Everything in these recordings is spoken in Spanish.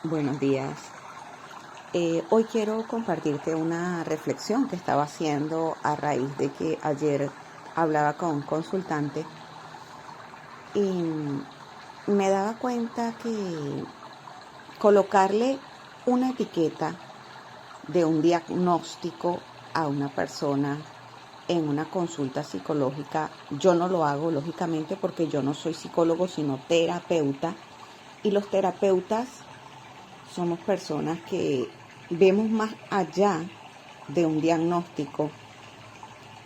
Buenos días. Hoy quiero compartirte una reflexión que estaba haciendo a raíz de que ayer hablaba con un consultante y me daba cuenta que colocarle una etiqueta de un diagnóstico a una persona en una consulta psicológica, yo no lo hago lógicamente porque yo no soy psicólogo sino terapeuta, y los terapeutas somos personas que vemos más allá de un diagnóstico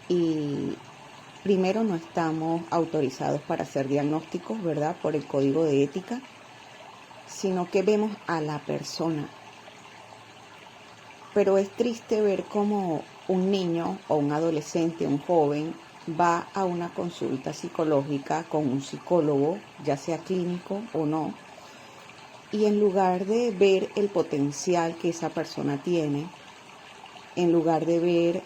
y primero no estamos autorizados para hacer diagnósticos, ¿verdad? Por el código de ética, sino que vemos a la persona. Pero es triste ver cómo un niño o un adolescente, un joven, va a una consulta psicológica con un psicólogo, ya sea clínico o no, y en lugar de ver el potencial que esa persona tiene, en lugar de ver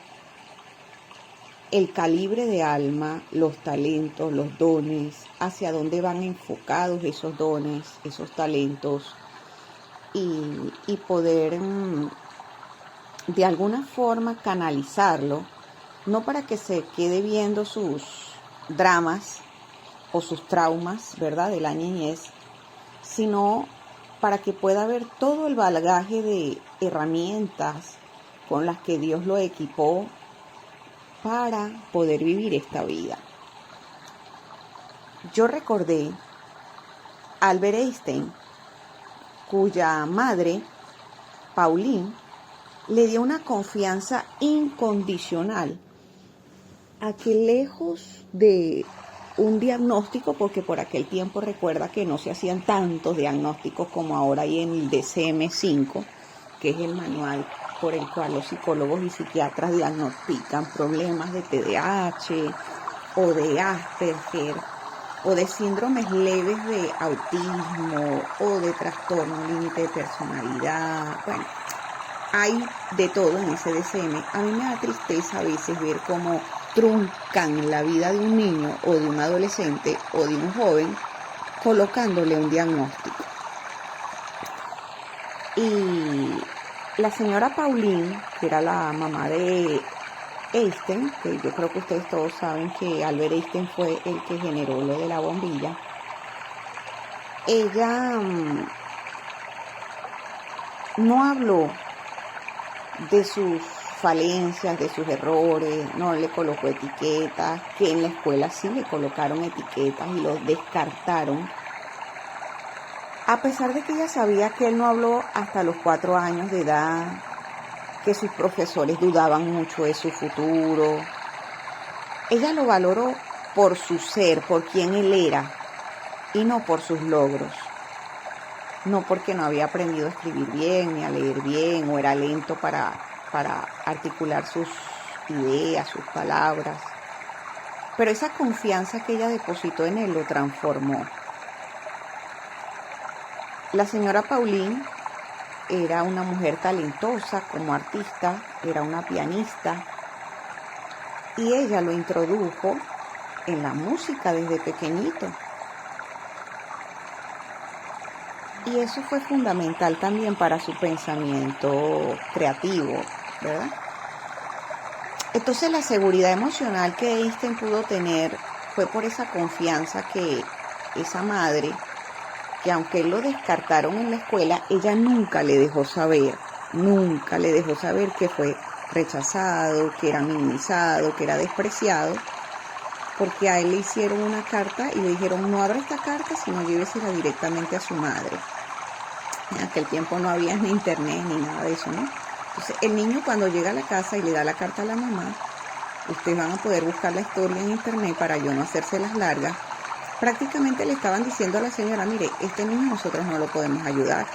el calibre de alma, los talentos, los dones, hacia dónde van enfocados esos dones, esos talentos, y poder de alguna forma canalizarlo, no para que se quede viendo sus dramas o sus traumas, ¿verdad?, de la niñez, sino para que pueda ver todo el bagaje de herramientas con las que Dios lo equipó para poder vivir esta vida. Yo recordé a Albert Einstein, cuya madre, Pauline, le dio una confianza incondicional a que, lejos de un diagnóstico, porque por aquel tiempo recuerda que no se hacían tantos diagnósticos como ahora hay en el DSM-5, que es el manual por el cual los psicólogos y psiquiatras diagnostican problemas de TDAH o de Asperger o de síndromes leves de autismo o de trastorno límite de personalidad. Bueno, hay de todo en ese DSM. A mí me da tristeza a veces ver cómo truncan la vida de un niño o de un adolescente o de un joven colocándole un diagnóstico. Y la señora Pauline, que era la mamá de Einstein, que yo creo que ustedes todos saben que Albert Einstein fue el que generó lo de la bombilla, ella no habló de sus falencias, de sus errores, no le colocó etiquetas, que en la escuela sí le colocaron etiquetas y los descartaron, a pesar de que ella sabía que él no habló hasta los 4 años de edad, que sus profesores dudaban mucho de su futuro. Ella lo valoró por su ser, por quien él era, y no por sus logros. No porque no había aprendido a escribir bien, ni a leer bien, o era lento para articular sus ideas, sus palabras. Pero esa confianza que ella depositó en él lo transformó. La señora Pauline era una mujer talentosa como artista, era una pianista, y ella lo introdujo en la música desde pequeñito. Y eso fue fundamental también para su pensamiento creativo, ¿verdad? Entonces la seguridad emocional que Einstein pudo tener fue por esa confianza que esa madre, que aunque lo descartaron en la escuela, ella nunca le dejó saber que fue rechazado, que era minimizado, que era despreciado, porque a él le hicieron una carta y le dijeron: no abra esta carta, sino llévesela directamente a su madre. En aquel tiempo no había ni internet ni nada de eso, ¿no? Entonces el niño, cuando llega a la casa y le da la carta a la mamá, ustedes van a poder buscar la historia en internet para yo no hacérselas largas, prácticamente le estaban diciendo a la señora: mire, este niño nosotros no lo podemos ayudar,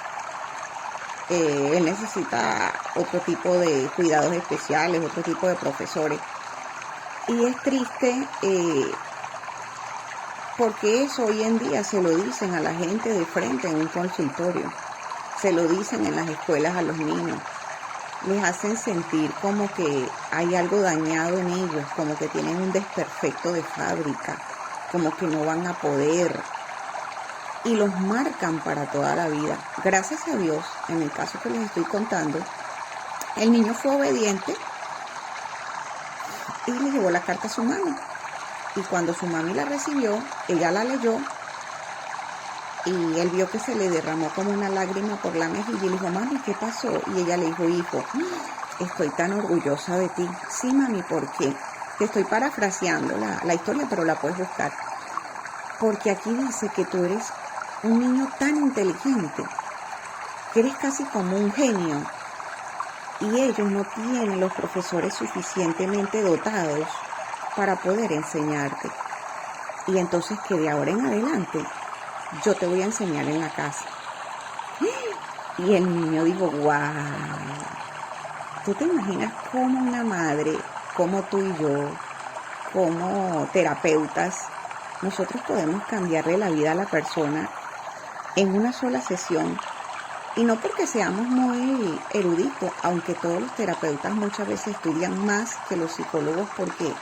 él necesita otro tipo de cuidados especiales, otro tipo de profesores. Y es triste porque eso hoy en día se lo dicen a la gente de frente en un consultorio, se lo dicen en las escuelas a los niños, les hacen sentir como que hay algo dañado en ellos, como que tienen un desperfecto de fábrica, como que no van a poder. y los marcan para toda la vida. Gracias a Dios, en el caso que les estoy contando, el niño fue obediente y le llevó la carta a su mami. Y cuando su mami la recibió, ella la leyó y él vio que se le derramó como una lágrima por la mejilla y le dijo, mami, ¿qué pasó? Y ella le dijo, hijo, estoy tan orgullosa de ti. Sí, mami, ¿por qué? Te estoy parafraseando la historia, pero la puedes buscar. Porque aquí dice que tú eres un niño tan inteligente, que eres casi como un genio. Y ellos no tienen los profesores suficientemente dotados para poder enseñarte. Y entonces que de ahora en adelante yo te voy a enseñar en la casa. Y el niño dijo, wow. ¿Tú te imaginas cómo una madre, como tú y yo, como terapeutas, nosotros podemos cambiarle la vida a la persona en una sola sesión? Y no porque seamos muy eruditos, aunque todos los terapeutas muchas veces estudian más que los psicólogos porque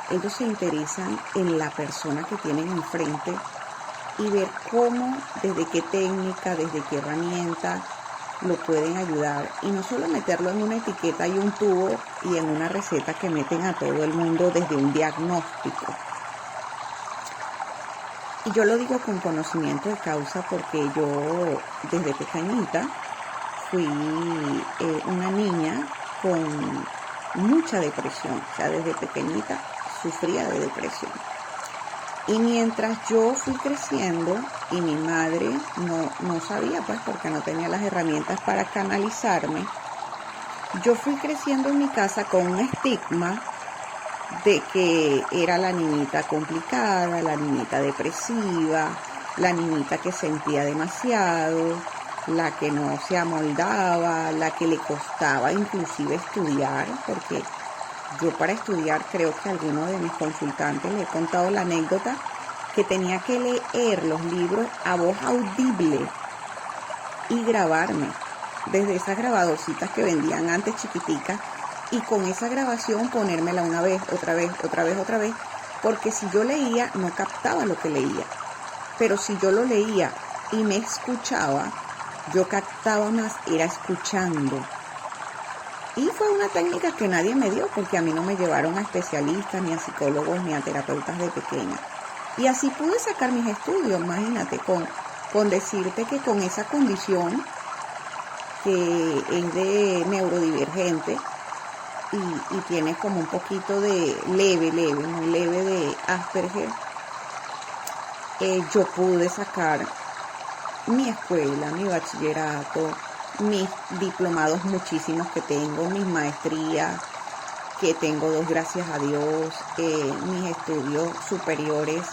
ellos se interesan en la persona que tienen enfrente y ver cómo, desde qué técnica, desde qué herramienta lo pueden ayudar. Y no solo meterlo en una etiqueta y un tubo y en una receta que meten a todo el mundo desde un diagnóstico. Y yo lo digo con conocimiento de causa porque yo desde pequeñita fui una niña con mucha depresión. O sea, desde pequeñita sufría de depresión. Y mientras yo fui creciendo y mi madre no sabía, pues porque no tenía las herramientas para canalizarme, yo fui creciendo en mi casa con un estigma de que era la niñita complicada, la niñita depresiva, la niñita que sentía demasiado, la que no se amoldaba, la que le costaba inclusive estudiar, porque yo para estudiar creo que a alguno de mis consultantes le he contado la anécdota que tenía que leer los libros a voz audible y grabarme desde esas grabadorcitas que vendían antes chiquiticas y con esa grabación ponérmela una vez, otra vez, porque si yo leía no captaba lo que leía, pero si yo lo leía y me escuchaba, yo captaba más, era escuchando. Y fue una técnica que nadie me dio porque a mí no me llevaron a especialistas, ni a psicólogos, ni a terapeutas de pequeña. Y así pude sacar mis estudios, imagínate, con decirte que con esa condición que es de neurodivergente y tiene como un poquito de muy leve de Asperger, yo pude sacar mi escuela, mi bachillerato, mis diplomados muchísimos que tengo, mis maestrías, que tengo 2, gracias a Dios, mis estudios superiores.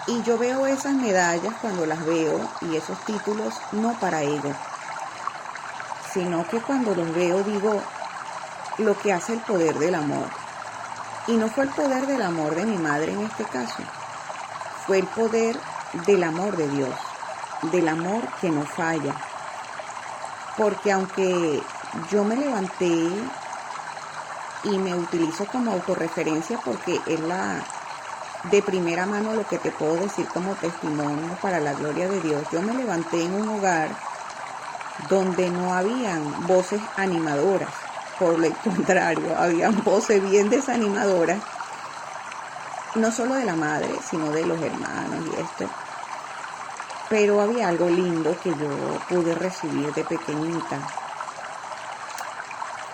Y yo veo esas medallas cuando las veo y esos títulos no para ellos, sino que cuando los veo digo lo que hace el poder del amor. Y no fue el poder del amor de mi madre en este caso, fue el poder del amor de Dios, del amor que no falla. Porque aunque yo me levanté y me utilizo como autorreferencia porque es de primera mano lo que te puedo decir como testimonio para la gloria de Dios, yo me levanté en un hogar donde no habían voces animadoras, por el contrario, habían voces bien desanimadoras, no solo de la madre, sino de los hermanos y esto. Pero había algo lindo que yo pude recibir de pequeñita.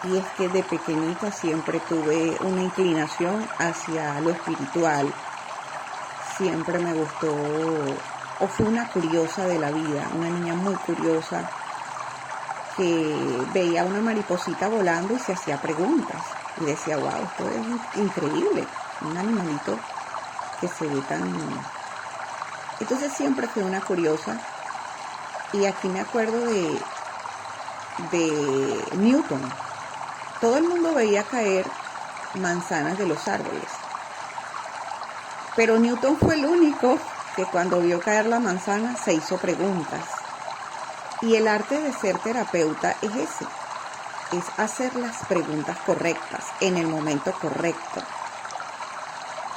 Y es que de pequeñita siempre tuve una inclinación hacia lo espiritual. Siempre me gustó, o fui una curiosa de la vida, una niña muy curiosa que veía una mariposita volando y se hacía preguntas. Y decía, wow, esto es increíble, un animalito que se ve tan... Entonces siempre fui una curiosa y aquí me acuerdo de Newton. Todo el mundo veía caer manzanas de los árboles, pero Newton fue el único que cuando vio caer la manzana se hizo preguntas. Y el arte de ser terapeuta es ese, es hacer las preguntas correctas en el momento correcto.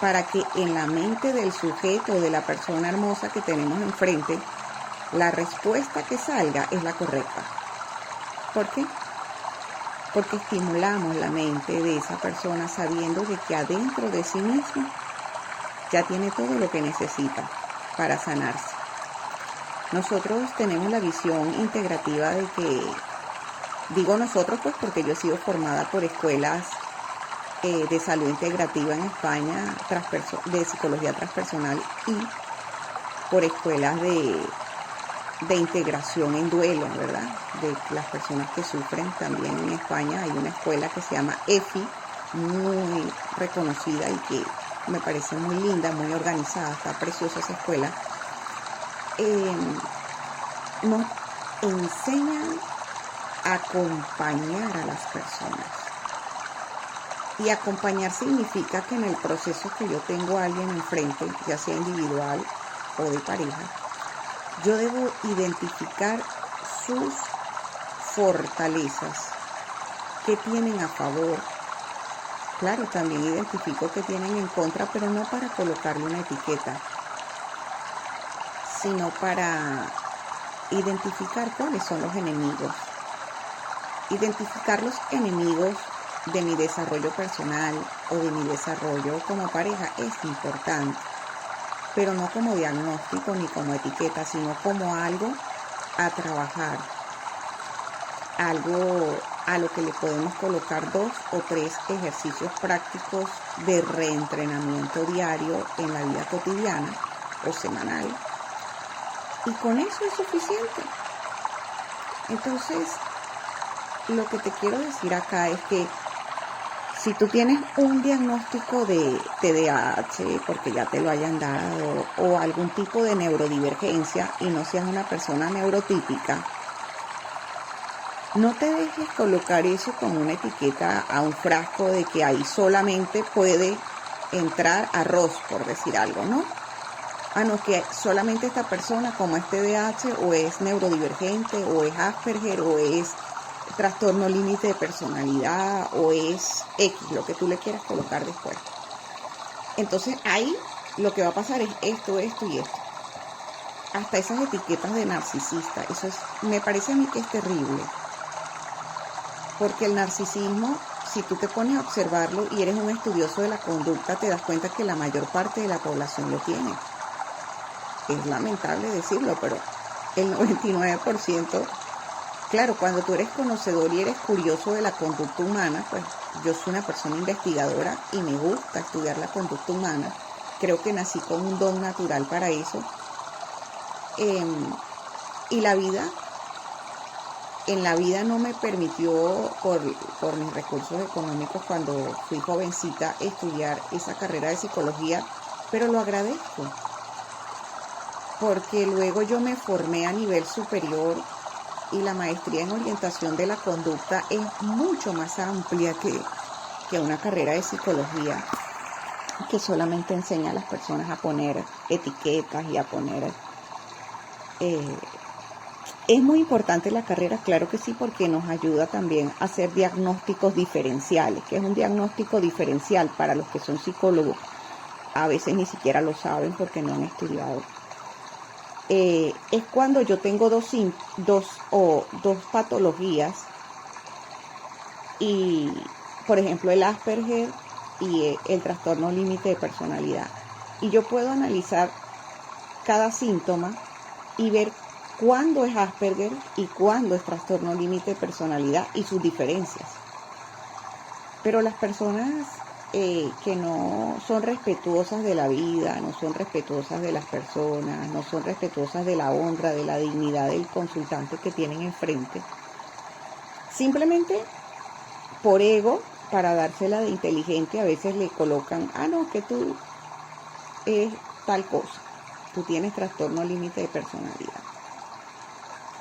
para que en la mente del sujeto, de la persona hermosa que tenemos enfrente, la respuesta que salga es la correcta. ¿Por qué? Porque estimulamos la mente de esa persona sabiendo de que adentro de sí mismo ya tiene todo lo que necesita para sanarse. Nosotros tenemos la visión integrativa de que, digo nosotros pues porque yo he sido formada por escuelas de salud integrativa en España, de psicología transpersonal, y por escuelas de integración en duelo, ¿verdad? De las personas que sufren. También en España hay una escuela que se llama EFI, muy reconocida y que me parece muy linda, muy organizada, está preciosa esa escuela. Nos enseñan a acompañar a las personas. Y acompañar significa que en el proceso que yo tengo a alguien enfrente, ya sea individual o de pareja, yo debo identificar sus fortalezas, qué tienen a favor. Claro, también identifico qué tienen en contra, pero no para colocarle una etiqueta, sino para identificar cuáles son los enemigos. Identificar los enemigos de mi desarrollo personal o de mi desarrollo como pareja es importante, pero no como diagnóstico ni como etiqueta, sino como algo a trabajar, algo a lo que le podemos colocar 2 o 3 ejercicios prácticos de reentrenamiento diario en la vida cotidiana o semanal, y con eso es suficiente. Entonces, lo que te quiero decir acá es que si tú tienes un diagnóstico de TDAH, porque ya te lo hayan dado, o algún tipo de neurodivergencia y no seas una persona neurotípica, no te dejes colocar eso como una etiqueta a un frasco de que ahí solamente puede entrar arroz, por decir algo, ¿no? No, que solamente esta persona como es TDAH o es neurodivergente o es Asperger o es trastorno límite de personalidad o es X, lo que tú le quieras colocar después. Entonces ahí lo que va a pasar es esto y esto. Hasta esas etiquetas de narcisista, me parece a mí que es terrible. Porque el narcisismo, si tú te pones a observarlo y eres un estudioso de la conducta, te das cuenta que la mayor parte de la población lo tiene. Es lamentable decirlo, pero el 99%. Claro, cuando tú eres conocedor y eres curioso de la conducta humana, pues yo soy una persona investigadora y me gusta estudiar la conducta humana. Creo que nací con un don natural para eso. Y en la vida no me permitió, por mis recursos económicos, cuando fui jovencita, estudiar esa carrera de psicología, pero lo agradezco. Porque luego yo me formé a nivel superior y la maestría en orientación de la conducta es mucho más amplia que una carrera de psicología que solamente enseña a las personas a poner etiquetas y a poner... Es muy importante la carrera, claro que sí, porque nos ayuda también a hacer diagnósticos diferenciales. ¿Qué es un diagnóstico diferencial? Para los que son psicólogos, a veces ni siquiera lo saben porque no han estudiado. Es cuando yo tengo dos patologías, y por ejemplo el Asperger y el trastorno límite de personalidad, y yo puedo analizar cada síntoma y ver cuándo es Asperger y cuándo es trastorno límite de personalidad y sus diferencias. Pero las personas que no son respetuosas de la vida, no son respetuosas de las personas, no son respetuosas de la honra, de la dignidad del consultante que tienen enfrente, simplemente por ego, para dársela de inteligente, a veces le colocan, no, que tú es tal cosa, tú tienes trastorno límite de personalidad.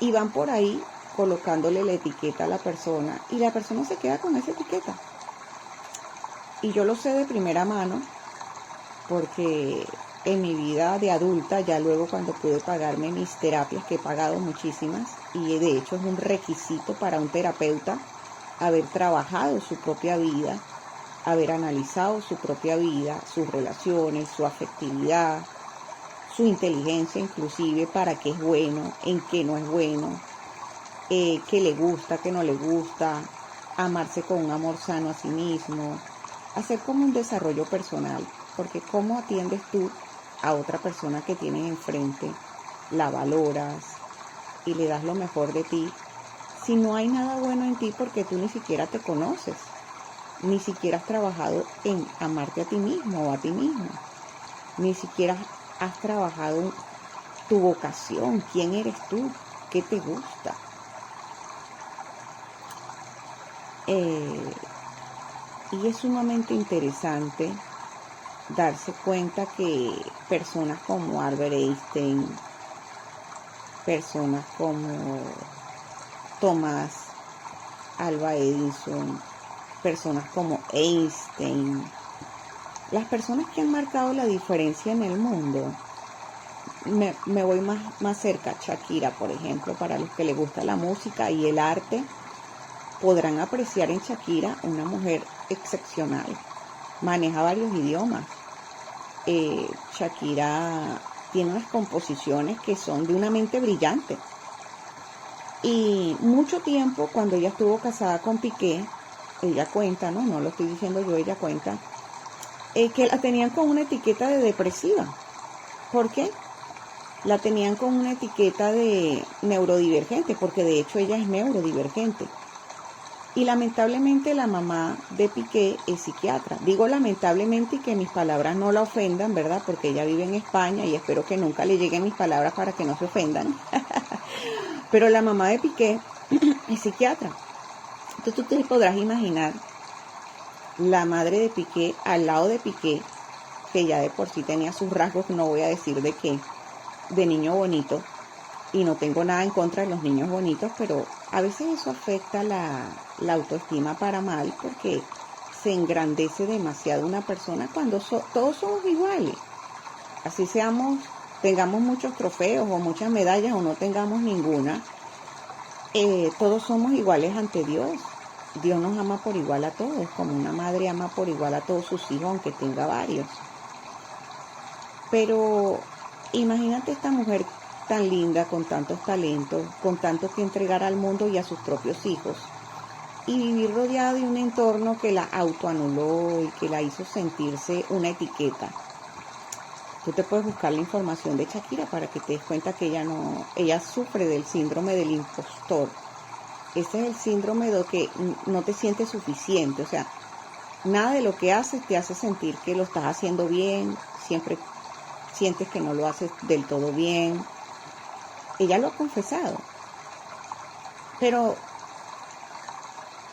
Y van por ahí colocándole la etiqueta a la persona y la persona se queda con esa etiqueta. Y yo lo sé de primera mano porque en mi vida de adulta, ya luego cuando pude pagarme mis terapias, que he pagado muchísimas, y de hecho es un requisito para un terapeuta haber trabajado su propia vida haber analizado su propia vida, sus relaciones, su afectividad, su inteligencia inclusive, para qué es bueno, en qué no es bueno, qué le gusta, qué no le gusta, amarse con un amor sano a sí mismo, hacer como un desarrollo personal, porque cómo atiendes tú a otra persona que tienes enfrente, la valoras y le das lo mejor de ti, si no hay nada bueno en ti porque tú ni siquiera te conoces, ni siquiera has trabajado en amarte a ti mismo o a ti mismo, ni siquiera has trabajado tu vocación, quién eres tú, qué te gusta. Y es sumamente interesante darse cuenta que personas como Albert Einstein, personas como Thomas Alva Edison, personas como Einstein, las personas que han marcado la diferencia en el mundo, me voy más cerca, Shakira, por ejemplo, para los que les gusta la música y el arte, podrán apreciar en Shakira una mujer excepcional, maneja varios idiomas. Shakira tiene unas composiciones que son de una mente brillante. Y mucho tiempo, cuando ella estuvo casada con Piqué, ella cuenta, no lo estoy diciendo yo, ella cuenta, que la tenían con una etiqueta de depresiva. ¿Por qué? La tenían con una etiqueta de neurodivergente, porque de hecho ella es neurodivergente. Y lamentablemente la mamá de Piqué es psiquiatra. Digo lamentablemente y que mis palabras no la ofendan, ¿verdad? Porque ella vive en España y espero que nunca le lleguen mis palabras para que no se ofendan. Pero la mamá de Piqué es psiquiatra. Entonces tú te podrás imaginar la madre de Piqué al lado de Piqué, que ya de por sí tenía sus rasgos, no voy a decir de qué, de niño bonito. Y no tengo nada en contra de los niños bonitos, pero a veces eso afecta la autoestima para mal, porque se engrandece demasiado una persona cuando todos somos iguales. Así tengamos muchos trofeos o muchas medallas o no tengamos ninguna, todos somos iguales ante Dios. Dios nos ama por igual a todos, como una madre ama por igual a todos sus hijos, aunque tenga varios. Pero imagínate esta mujer tan linda, con tantos talentos, con tanto que entregar al mundo y a sus propios hijos, y vivir rodeada de un entorno que la autoanuló y que la hizo sentirse una etiqueta. Tú te puedes buscar la información de Shakira para que te des cuenta que ella sufre del síndrome del impostor. Ese es el síndrome de que no te sientes suficiente, o sea, nada de lo que haces te hace sentir que lo estás haciendo bien, siempre sientes que no lo haces del todo bien. Ella lo ha confesado. Pero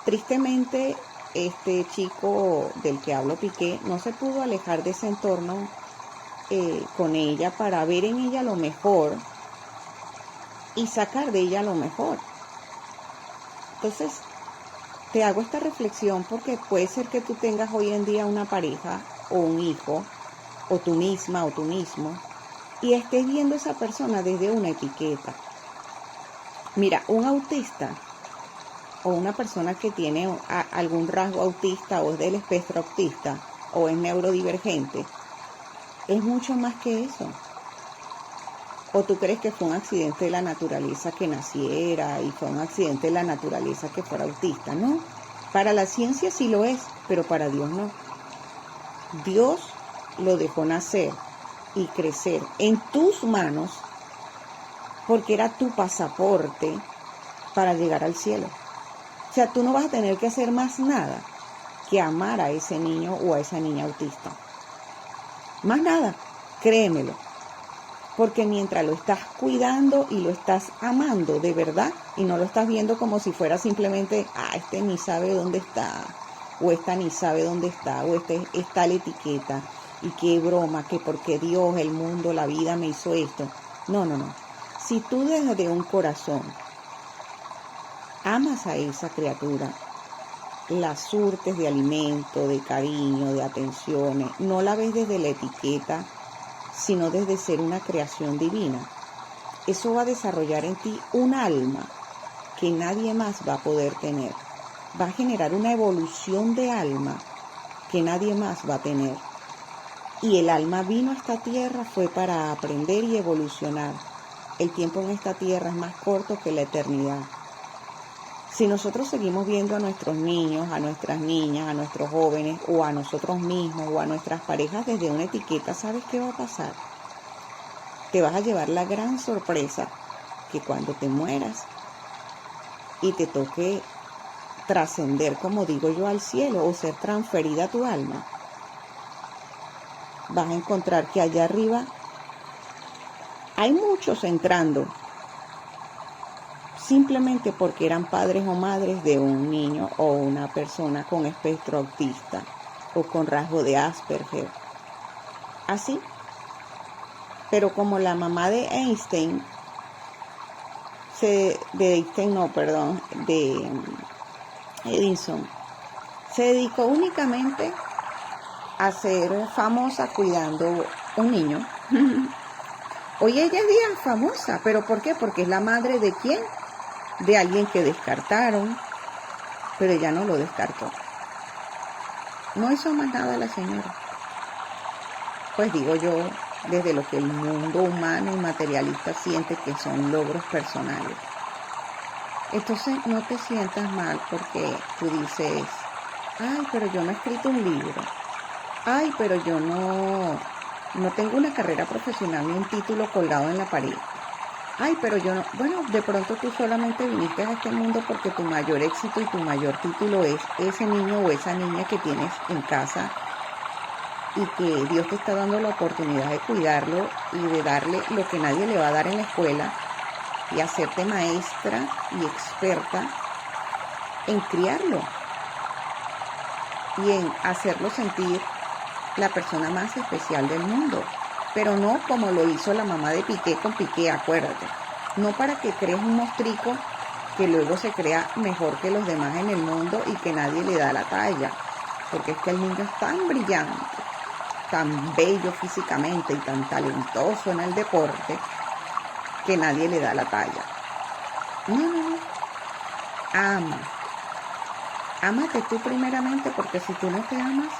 tristemente este chico del que hablo, Piqué, no se pudo alejar de ese entorno con ella para ver en ella lo mejor y sacar de ella lo mejor. Entonces, te hago esta reflexión porque puede ser que tú tengas hoy en día una pareja o un hijo, o tú misma o tú mismo, y estés viendo a esa persona desde una etiqueta. Mira, un autista o una persona que tiene algún rasgo autista o es del espectro autista o es neurodivergente, es mucho más que eso. ¿O tú crees que fue un accidente de la naturaleza que naciera y fue un accidente de la naturaleza que fuera autista? No, para la ciencia sí lo es, pero para Dios no. Dios lo dejó nacer y crecer en tus manos porque era tu pasaporte para llegar al cielo. O sea, tú no vas a tener que hacer más nada que amar a ese niño o a esa niña autista. Más nada, créemelo. Porque mientras lo estás cuidando y lo estás amando de verdad y no lo estás viendo como si fuera simplemente, este ni sabe dónde está, o esta ni sabe dónde está, o está la etiqueta, y qué broma, que porque Dios, el mundo, la vida me hizo esto. No. Si tú desde un corazón amas a esa criatura, la surtes de alimento, de cariño, de atenciones, no la ves desde la etiqueta, sino desde ser una creación divina, eso va a desarrollar en ti un alma que nadie más va a poder tener. Va a generar una evolución de alma que nadie más va a tener. Y el alma vino a esta tierra fue para aprender y evolucionar. El tiempo en esta tierra es más corto que la eternidad. Si nosotros seguimos viendo a nuestros niños, a nuestras niñas, a nuestros jóvenes o a nosotros mismos o a nuestras parejas desde una etiqueta, ¿sabes qué va a pasar? Te vas a llevar la gran sorpresa que cuando te mueras y te toque trascender, como digo yo, al cielo o ser transferida a tu alma, vas a encontrar que allá arriba hay muchos entrando simplemente porque eran padres o madres de un niño o una persona con espectro autista o con rasgo de Asperger. Así. Pero como la mamá de Einstein, de Edison, se dedicó únicamente a ser famosa cuidando un niño. Hoy ella es bien famosa, ¿pero por qué? Porque es la madre de ¿quién? De alguien que descartaron, pero ella no lo descartó. No hizo más nada la señora. Pues digo yo, desde lo que el mundo humano y materialista siente que son logros personales. Entonces no te sientas mal porque tú dices, ay, pero yo no he escrito un libro. Ay, pero yo no tengo una carrera profesional ni un título colgado en la pared. Ay, pero yo no. Bueno, de pronto tú solamente viniste a este mundo porque tu mayor éxito y tu mayor título es ese niño o esa niña que tienes en casa y que Dios te está dando la oportunidad de cuidarlo y de darle lo que nadie le va a dar en la escuela y hacerte maestra y experta en criarlo y en hacerlo sentir la persona más especial del mundo. Pero no como lo hizo la mamá de Piqué con Piqué, acuérdate. No para que crees un mostrico que luego se crea mejor que los demás en el mundo y que nadie le da la talla. Porque es que el niño es tan brillante, tan bello físicamente y tan talentoso en el deporte que nadie le da la talla. No. Ama. Ámate tú primeramente, porque si tú no te amas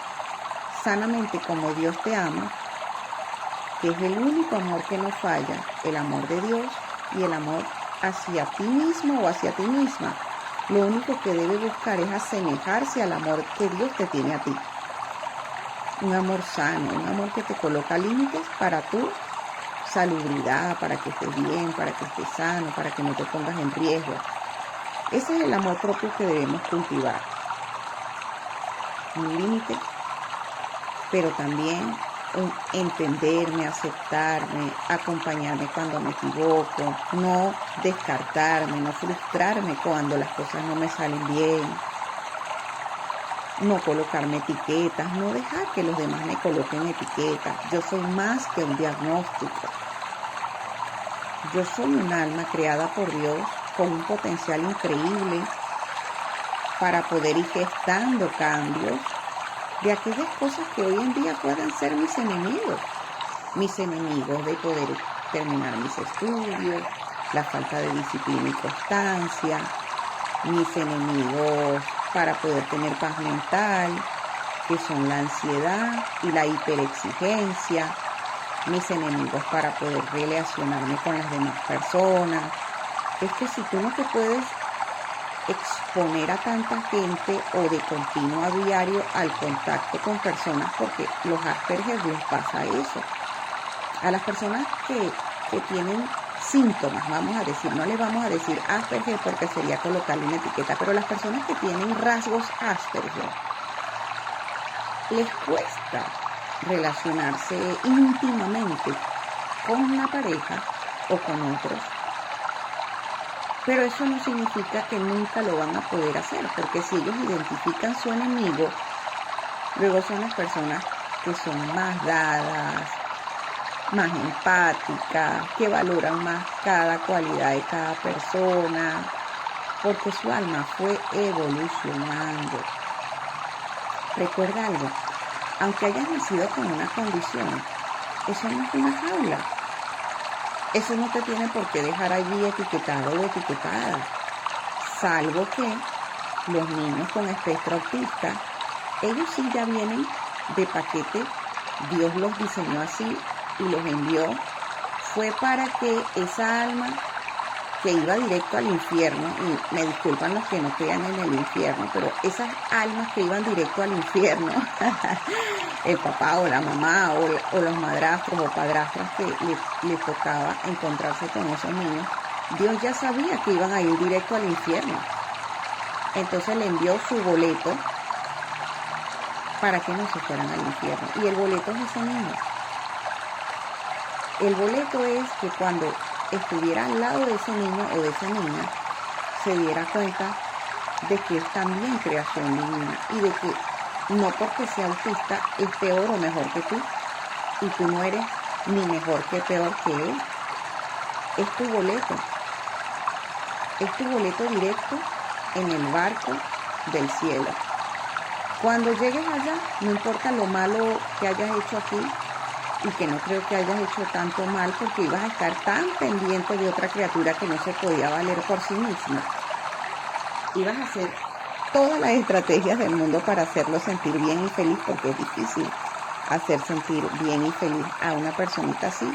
sanamente como Dios te ama, que es el único amor que no falla, el amor de Dios y el amor hacia ti mismo o hacia ti misma. Lo único que debe buscar es asemejarse al amor que Dios te tiene a ti. Un amor sano, un amor que te coloca límites para tu salubridad, para que estés bien, para que estés sano, para que no te pongas en riesgo. Ese es el amor propio que debemos cultivar. Un límite, pero también entenderme, aceptarme, acompañarme cuando me equivoco, no descartarme, no frustrarme cuando las cosas no me salen bien, no colocarme etiquetas, no dejar que los demás me coloquen etiquetas. Yo soy más que un diagnóstico. Yo soy un alma creada por Dios con un potencial increíble para poder ir gestando cambios de aquellas cosas que hoy en día puedan ser mis enemigos de poder terminar mis estudios, la falta de disciplina y constancia, mis enemigos para poder tener paz mental, que son la ansiedad y la hiperexigencia, mis enemigos para poder relacionarme con las demás personas. Es que si tú no te puedes exponer a tanta gente o de continuo a diario al contacto con personas, porque los Asperger les pasa eso. A las personas que tienen síntomas, vamos a decir, no les vamos a decir Asperger porque sería colocarle una etiqueta, pero las personas que tienen rasgos Asperger les cuesta relacionarse íntimamente con una pareja o con otros. Pero eso no significa que nunca lo van a poder hacer, porque si ellos identifican su enemigo, luego son las personas que son más dadas, más empáticas, que valoran más cada cualidad de cada persona, porque su alma fue evolucionando. Recuerda algo, aunque hayas nacido con una condición, eso no es una jaula. Eso no te tiene por qué dejar allí etiquetado o etiquetada, salvo que los niños con espectro autista Ellos sí ya vienen de paquete, Dios los diseñó así y los envió. Fue para que esa alma que iba directo al infierno, y me disculpan los que no crean en el infierno, pero esas almas que iban directo al infierno, el papá o la mamá o los madrastros o padrastras que les tocaba encontrarse con esos niños, Dios ya sabía que iban a ir directo al infierno. Entonces le envió su boleto para que no se fueran al infierno. Y el boleto es ese niño. El boleto es que cuando estuviera al lado de ese niño o de esa niña, se diera cuenta de que es también creación divina y de que no porque sea autista es peor o mejor que tú, y tú no eres ni mejor que peor que él. Es tu boleto directo en el barco del cielo. Cuando llegues allá, no importa lo malo que hayas hecho aquí, y que no creo que hayas hecho tanto mal, porque ibas a estar tan pendiente de otra criatura que no se podía valer por sí misma. Ibas a hacer todas las estrategias del mundo para hacerlo sentir bien y feliz, porque es difícil hacer sentir bien y feliz a una personita así,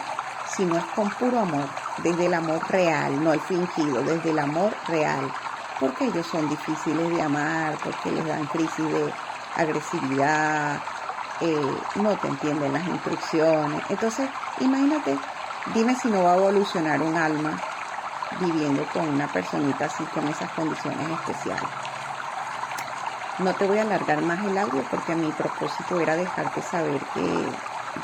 si no es con puro amor, desde el amor real, no el fingido, desde el amor real, porque ellos son difíciles de amar, porque les dan crisis de agresividad, no te entienden las instrucciones. Entonces, imagínate, dime si no va a evolucionar un alma viviendo con una personita así, con esas condiciones especiales. No te voy a alargar más el audio porque mi propósito era dejarte saber que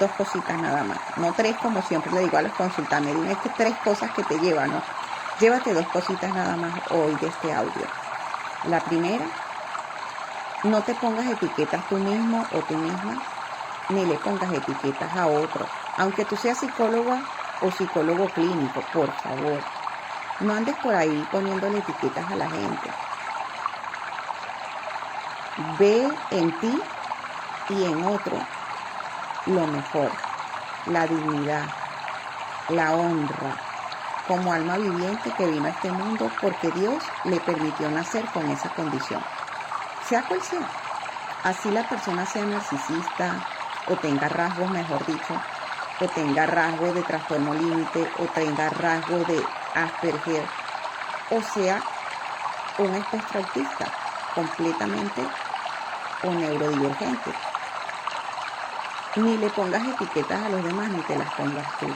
2 cositas nada más, no 3 como siempre le digo a los consultantes, dime 3 cosas que te llevan, ¿no? Llévate 2 cositas nada más hoy de este audio. La primera, no te pongas etiquetas tú mismo o tú misma, ni le pongas etiquetas a otro. Aunque tú seas psicóloga o psicólogo clínico, por favor, no andes por ahí poniéndole etiquetas a la gente. Ve en ti y en otro lo mejor, la dignidad, la honra, como alma viviente que vino a este mundo porque Dios le permitió nacer con esa condición. Sea cual sea, así la persona sea narcisista o tenga rasgos, mejor dicho, o tenga rasgos de trastorno límite o tenga rasgos de Asperger, o sea un espectro autista completamente o neurodivergente. Ni le pongas etiquetas a los demás ni te las pongas tú.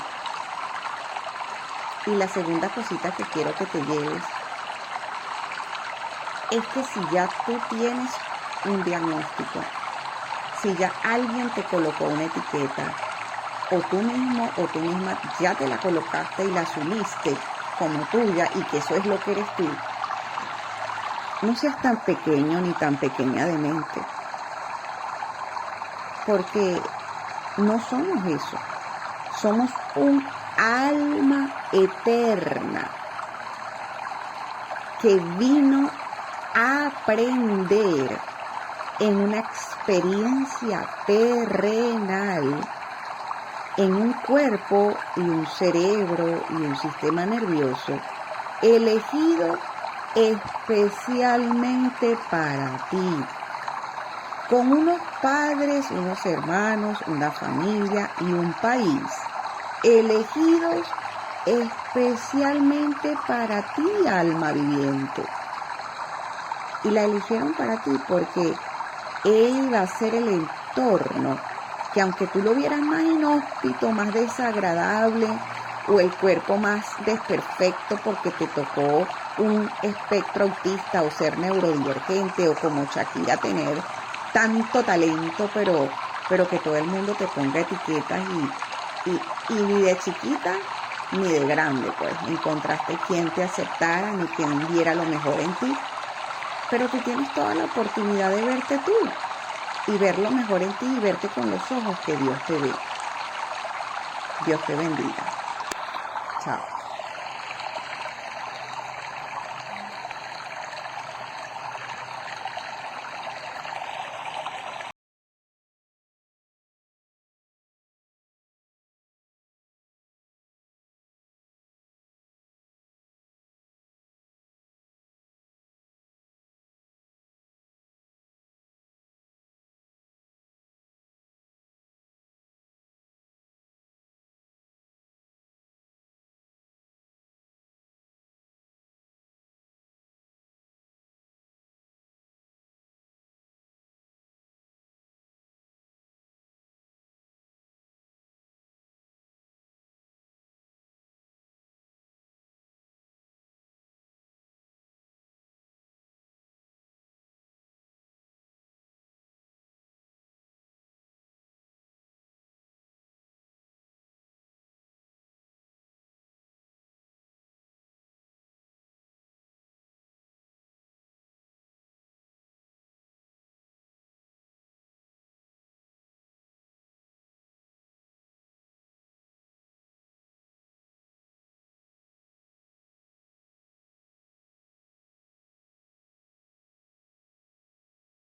Y la segunda cosita que quiero que te lleves es que si ya tú tienes un diagnóstico, si ya alguien te colocó una etiqueta, o tú mismo o tú misma ya te la colocaste y la asumiste como tuya y que eso es lo que eres tú, no seas tan pequeño ni tan pequeña de mente, porque no somos eso, somos un alma eterna que vino a aprender en una experiencia terrenal, en un cuerpo y un cerebro y un sistema nervioso elegido especialmente para ti, con unos padres, unos hermanos, una familia y un país elegidos especialmente para ti, alma viviente. Y la eligieron para ti porque él va a ser el entorno que, aunque tú lo vieras más inhóspito, más desagradable, o el cuerpo más desperfecto porque te tocó un espectro autista o ser neurodivergente, o como Shakira tener tanto talento, pero que todo el mundo te ponga etiquetas y ni de chiquita ni de grande, pues encontraste quien te aceptara ni quien viera lo mejor en ti. Pero tú tienes toda la oportunidad de verte tú y ver lo mejor en ti y verte con los ojos que Dios te ve. Dios te bendiga. Chao.